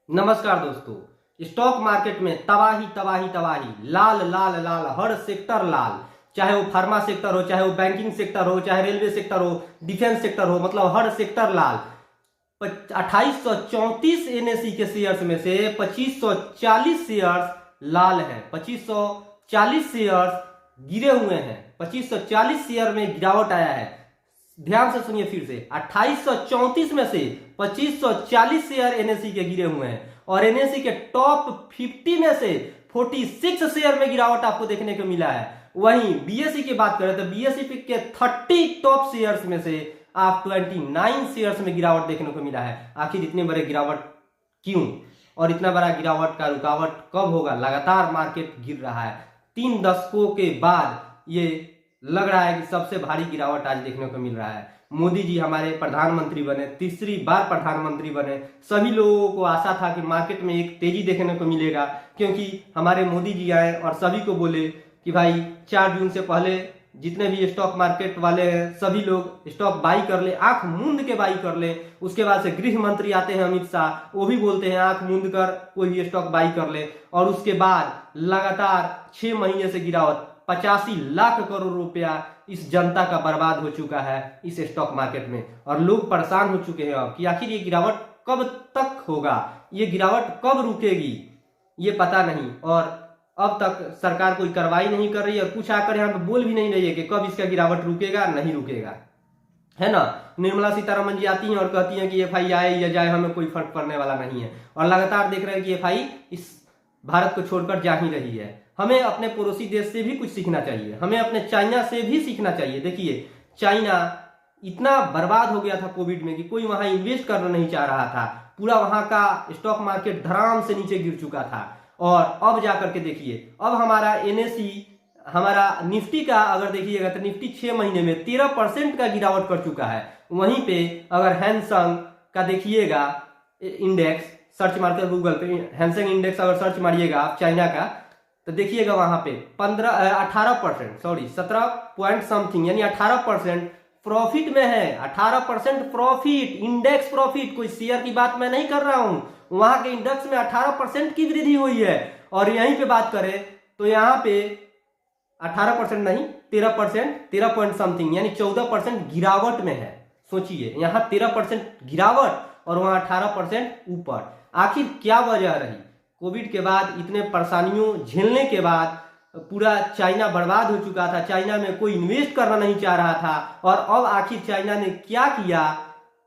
नमस्कार दोस्तों। Stock market में तबाही तबाही तबाही, लाल लाल लाल, हर सेक्टर लाल। चाहे वो फार्मा सेक्टर हो, चाहे वो बैंकिंग सेक्टर हो, चाहे रेलवे सेक्टर हो, डिफेंस सेक्टर हो, मतलब हर सेक्टर लाल। 2834 एनएसई के शेयर्स में से 2540 शेयर्स लाल हैं। 2540 शेयर्स गिरे हुए हैं। 2540 शेयर में गिरावट आया है। ध्यान से सुनिए फिर से, 2834 में से 2540 शेयर एनएसई के गिरे हुए हैं और एनएसई के टॉप 50 में से 46 शेयर में गिरावट आपको देखने को मिला है। वहीं बीएसई की बात करें तो बीएसई के 30 टॉप शेयर्स में से आप 29 शेयर्स में गिरावट देखने को मिला है। आखिर इतने बड़े गिरावट क्यों, और इतना बड़ा गिरावट का रुकावट कब होगा? लगातार मार्केट गिर रहा है। 3 दशकों के बाद ये लग रहा है कि सबसे भारी गिरावट आज देखने को मिल रहा है। मोदी जी हमारे प्रधानमंत्री बने, तीसरी बार प्रधानमंत्री बने। सभी लोगों को आशा था कि मार्केट में एक तेजी देखने को मिलेगा, क्योंकि हमारे मोदी जी आए और सभी को बोले कि भाई 4 जून से पहले जितने भी स्टॉक मार्केट वाले हैं सभी लोग स्टॉक बाई कर ले, आंख मूंद के बाई कर ले। उसके बाद से गृह मंत्री आते हैं अमित शाह, वो भी बोलते हैं आंख मूंद कर कोई भी स्टॉक बाई कर ले। और उसके बाद लगातार 6 महीने से गिरावट, 85 लाख करोड़ रुपया इस जनता का बर्बाद हो चुका है इस स्टॉक मार्केट में। और लोग परेशान हो चुके हैं अब कि आखिर ये गिरावट कब तक होगा, ये गिरावट कब रुकेगी, ये पता नहीं। और अब तक सरकार कोई कार्रवाई नहीं कर रही है और कुछ आकर यहाँ पे बोल भी नहीं रही है कि कब इसका गिरावट रुकेगा नहीं रुकेगा, है ना। निर्मला सीतारमण जी आती हैं और कहती हैं कि एफआई आए या जाए हमें कोई फर्क पड़ने वाला नहीं है, और लगातार देख रहे हैं कि एफआई इस भारत को छोड़कर जा ही रही है। हमें अपने पड़ोसी देश से भी कुछ सीखना चाहिए, हमें अपने चाइना से भी सीखना चाहिए। देखिए चाइना इतना बर्बाद हो गया था कोविड में कि कोई वहां इन्वेस्ट करना नहीं चाह रहा था। पूरा वहां का स्टॉक मार्केट धड़ाम से नीचे गिर चुका था। और अब जाकर के देखिए, अब हमारा एनएसई, हमारा निफ्टी का अगर देखिएगा तो निफ्टी 6 महीने में 13% का गिरावट कर चुका है। वहीं पे अगर हैंसंग का देखिएगा इंडेक्स, सर्च मारकर गूगल पे हैंसंग इंडेक्स अगर सर्च मारिएगा आप चाइना का, तो देखिएगा वहां पे 18% 17 पॉइंट समथिंग यानी 18% प्रॉफिट में है। 18% प्रॉफिट, इंडेक्स प्रॉफिट, कोई शेयर की बात मैं नहीं कर रहा हूं। वहां के इंडेक्स में 18% की वृद्धि हुई है। और यहीं पे बात करें तो यहाँ पे 18% नहीं, 13%, 13 पॉइंट समथिंग यानी 14% गिरावट में है। सोचिए, यहाँ 13% गिरावट और वहां 18% ऊपर। आखिर क्या वजह रही? कोविड के बाद इतने परेशानियों झेलने के बाद पूरा चाइना बर्बाद हो चुका था। चाइना में कोई इन्वेस्ट करना नहीं चाह रहा था। और अब आखिर चाइना ने क्या किया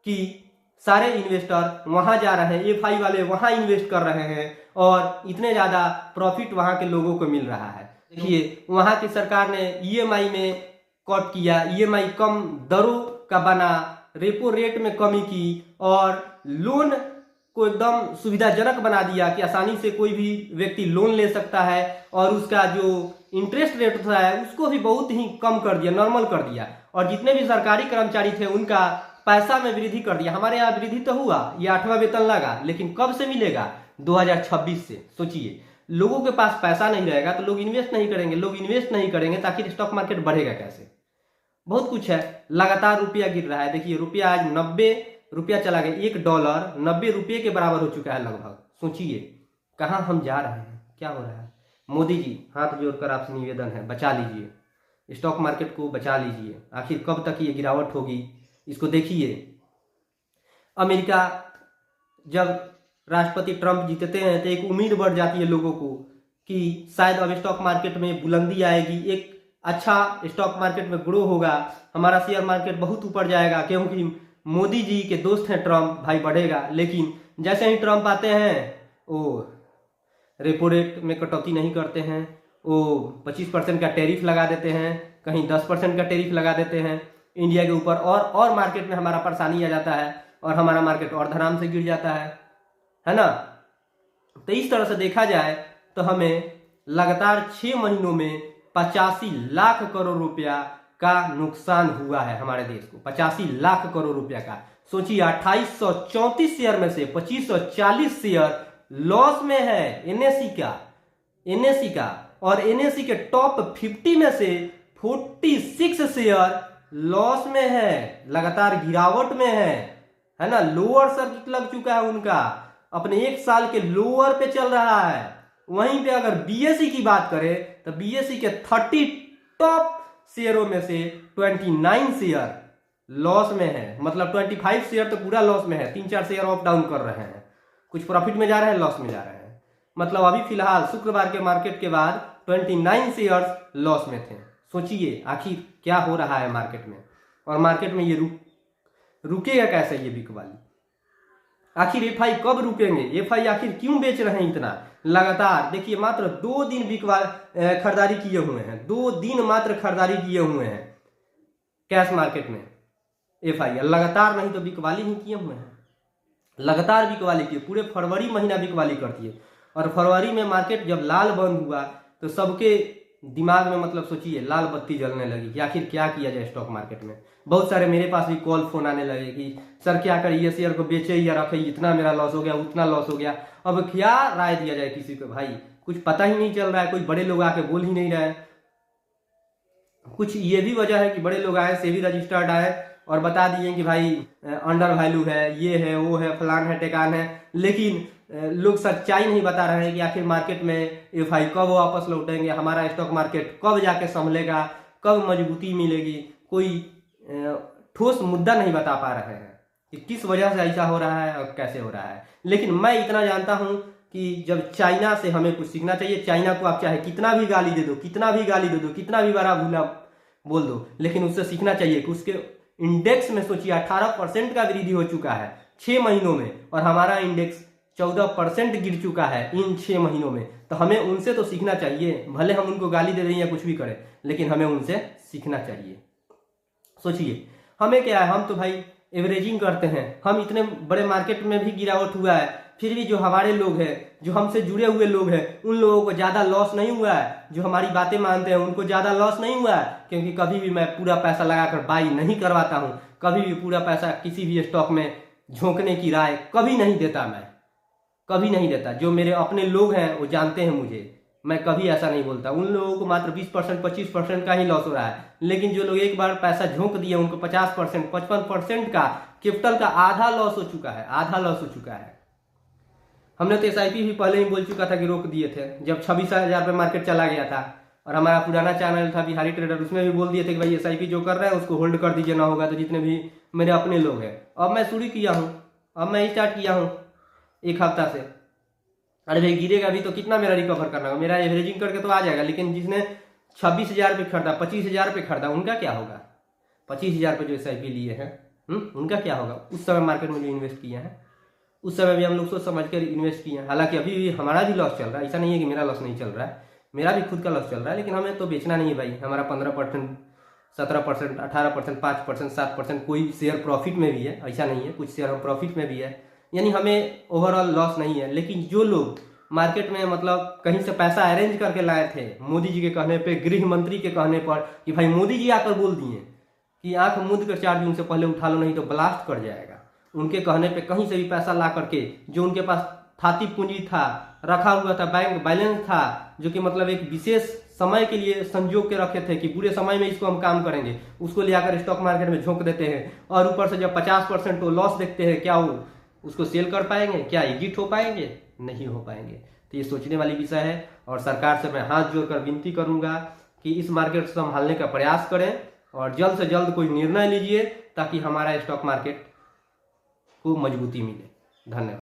कि सारे इन्वेस्टर वहां जा रहे हैं, एफआई वाले वहां इन्वेस्ट कर रहे हैं और इतने ज्यादा प्रॉफिट वहां के लोगों को मिल रहा है। देखिए वहां की सरकार ने ईएमआई में कट किया, ईएमआई कम दरों का बना, रेपो रेट में कमी की और लोन को एकदम सुविधाजनक बना दिया कि आसानी से कोई भी व्यक्ति लोन ले सकता है। और उसका जो इंटरेस्ट रेट होता है उसको भी बहुत ही कम कर दिया, नॉर्मल कर दिया। और जितने भी सरकारी कर्मचारी थे उनका पैसा में वृद्धि कर दिया। हमारे यहाँ वृद्धि तो हुआ, ये 8वां वेतन लगा, लेकिन कब से मिलेगा? 2026 से। सोचिए, लोगों के पास पैसा नहीं रहेगा तो लोग इन्वेस्ट नहीं करेंगे, लोग इन्वेस्ट नहीं करेंगे तो आखिर स्टॉक मार्केट बढ़ेगा कैसे? बहुत कुछ है। लगातार रुपया गिर रहा है। देखिए रुपया आज 90 रुपया चला गया, $1 90 रुपये के बराबर हो चुका है लगभग। सोचिए कहाँ हम जा रहे हैं, क्या हो रहा है। मोदी जी हाथ जोड़कर आपसे निवेदन है, बचा लीजिए स्टॉक मार्केट को, बचा लीजिए। आखिर कब तक ये गिरावट होगी इसको देखिए। अमेरिका जब राष्ट्रपति ट्रंप जीतते हैं तो एक उम्मीद बढ़ जाती है लोगों को कि शायद अब स्टॉक मार्केट में बुलंदी आएगी, एक अच्छा स्टॉक मार्केट में ग्रो होगा, हमारा शेयर मार्केट बहुत ऊपर जाएगा क्योंकि मोदी जी के दोस्त हैं ट्रंप, भाई बढ़ेगा। लेकिन जैसे ही ट्रंप आते हैं वो रेपो रेट में कटौती नहीं करते हैं, वो 25% का टैरिफ लगा देते हैं, कहीं 10% का टैरिफ लगा देते हैं इंडिया के ऊपर। और मार्केट में हमारा परेशानी आ जाता है और हमारा मार्केट और धड़ाम से गिर जाता है ना। तो इस तरह से देखा जाए तो हमें लगातार 6 महीनों में 85 लाख करोड़ रुपया का नुकसान हुआ है हमारे देश को। 85 लाख करोड़ रुपया का। सोचिए 2834 शेयर में से 2540 शेयर लॉस में है एनएसई का। और एनएसई के टॉप 50 में से 46 शेयर लॉस में है, लगातार गिरावट में है ना। लोअर सर्किट लग चुका है उनका। अपने 1 साल के लोअर पे चल रहा है। वहीं पे अगर बीएसई की बात करें तो बीएसई के 30 टॉप शेयरों में से 29 शेयर लॉस में है, मतलब 25 शेयर तो पूरा लॉस में है, 3-4 शेयर अप डाउन कर रहे हैं, कुछ प्रॉफिट में जा रहे हैं, लॉस में जा रहे हैं। मतलब अभी फिलहाल शुक्रवार के मार्केट के बाद 29 शेयर्स लॉस में थे। सोचिए आखिर क्या हो रहा है मार्केट में, और मार्केट में ये रुकेगा कैसे ये बिकवाली? आखिर एफआई कब रुकेंगे? एफआई आखिर क्यों बेच रहे हैं इतना लगातार? देखिए मात्र 2 दिन खरीदारी किए हुए हैं, 2 दिन मात्र खरीदारी किए हुए हैं कैश मार्केट में एफआई, लगातार नहीं तो बिकवाली ही किए हुए हैं, लगातार बिकवाली किए, पूरे फरवरी महीना बिकवाली करती है। और फरवरी में मार्केट जब लाल बंद हुआ तो सबके दिमाग में मतलब सोचिए लाल बत्ती जलने लगी कि आखिर क्या किया जाए स्टॉक मार्केट में। बहुत सारे मेरे पास भी कॉल फोन आने लगे कि सर क्या करिए, ये शेयर को बेचे या रखे, इतना मेरा लॉस हो गया, उतना लॉस हो गया, अब क्या राय दिया जाए किसी को? भाई कुछ पता ही नहीं चल रहा है, कोई बड़े लोग आके बोल ही नहीं रहे। कुछ ये भी वजह है कि बड़े लोग आए, सेबी रजिस्टर्ड आए और बता दिए कि भाई अंडर वैल्यू है, ये है, वो है, फलान है, टेकान है, लेकिन लोग सच्चाई नहीं बता रहे हैं कि आखिर मार्केट में एफआई कब वापस लौटेंगे, हमारा स्टॉक मार्केट कब जाके संभलेगा, कब मजबूती मिलेगी। कोई ठोस मुद्दा नहीं बता पा रहे हैं कि किस वजह से ऐसा हो रहा है और कैसे हो रहा है। लेकिन मैं इतना जानता हूं कि जब चाइना से हमें कुछ सीखना चाहिए। चाइना को आप चाहे कितना भी गाली दे दो, कितना भी गाली दे दो, कितना भी बड़ा भूला बोल दो, लेकिन उससे सीखना चाहिए कि उसके इंडेक्स में सोचिए 18% का वृद्धि हो चुका है 6 महीनों में, और हमारा इंडेक्स 14% गिर चुका है इन 6 महीनों में। तो हमें उनसे तो सीखना चाहिए, भले हम उनको गाली दे दें या कुछ भी करें, लेकिन हमें उनसे सीखना चाहिए। सोचिए हमें क्या है, हम तो भाई एवरेजिंग करते हैं, हम इतने बड़े मार्केट में भी गिरावट हुआ है, फिर भी जो हमारे लोग हैं, जो हमसे जुड़े हुए लोग हैं, उन लोगों को ज्यादा लॉस नहीं हुआ है। जो हमारी बातें मानते हैं उनको ज्यादा लॉस नहीं हुआ है, क्योंकि कभी भी मैं पूरा पैसा लगाकर बाई नहीं करवाता हूं, कभी भी पूरा पैसा किसी भी स्टॉक में झोंकने की राय कभी नहीं देता, मैं कभी नहीं देता। जो मेरे अपने लोग हैं वो जानते हैं मुझे, मैं कभी ऐसा नहीं बोलता। उन लोगों को मात्र 20% 25% का ही लॉस हो रहा है, लेकिन जो लोग एक बार पैसा झोंक दिए उनको 50% 55% का, कैपिटल का आधा लॉस हो चुका है, आधा लॉस हो चुका है। हमने तो एसआईपी भी पहले ही बोल चुका था कि रोक दिए थे, जब 26,000 पे मार्केट चला गया था। और हमारा पुराना चैनल था बिहारी ट्रेडर, उसमें भी बोल दिए थे कि भाई एसआईपी जो कर रहे हैं उसको होल्ड कर दीजिए, ना होगा तो जितने भी मेरे अपने लोग हैं। अब मैं शुरू किया हूँ, अब मैं स्टार्ट किया हूँ 1 हफ्ता से। अरे भाई गिरेगा भी तो कितना मेरा रिकवर करना होगा, मेरा एवरेजिंग करके तो आ जाएगा, लेकिन जिसने 26,000 पे खरीदा, 25,000 पे खरीदा, उनका क्या होगा? 25,000 पे जो एसआईपी लिए हैं उनका क्या होगा? उस समय मार्केट में जो इन्वेस्ट किया है, उस समय भी हम लोग सोच समझ कर इन्वेस्ट किए हैं। हालांकि अभी भी हमारा भी लॉस चल रहा है, ऐसा नहीं है कि मेरा लॉस नहीं चल रहा है, मेरा भी खुद का लॉस चल रहा है, लेकिन हमें तो बेचना नहीं है भाई। हमारा 15%, 17%, 18%, 5%, 7%, कोई शेयर प्रॉफिट में भी है, ऐसा नहीं है, कुछ शेयर हम प्रॉफिट में भी है, यानी हमें ओवरऑल लॉस नहीं है। लेकिन जो लोग मार्केट में मतलब कहीं से पैसा अरेंज करके लाए थे, मोदी जी के कहने पे, गृह मंत्री के कहने पर, कि भाई मोदी जी आकर बोल दिए कि आंख मूंद कर 4 दिन से पहले उठा लो नहीं तो ब्लास्ट कर जाएगा, उनके कहने पे कहीं से भी पैसा ला करके, जो उनके पास थाती पूंजी था, रखा हुआ था, बैंक बैलेंस था, जो कि मतलब एक विशेष समय के लिए संजो के रखे थे कि पूरे समय में इसको हम काम करेंगे, उसको ले आकर स्टॉक मार्केट में झोंक देते हैं। और ऊपर से जब 50% तो लॉस देखते हैं, क्या वो उसको सेल कर पाएंगे? क्या एग्जिट हो पाएंगे? नहीं हो पाएंगे। तो ये सोचने वाली विषय है, और सरकार से मैं हाथ जोड़कर विनती करूंगा कि इस मार्केट को संभालने का प्रयास करें और जल्द से जल्द कोई निर्णय लीजिए, ताकि हमारा स्टॉक मार्केट को मजबूती मिले। धन्यवाद।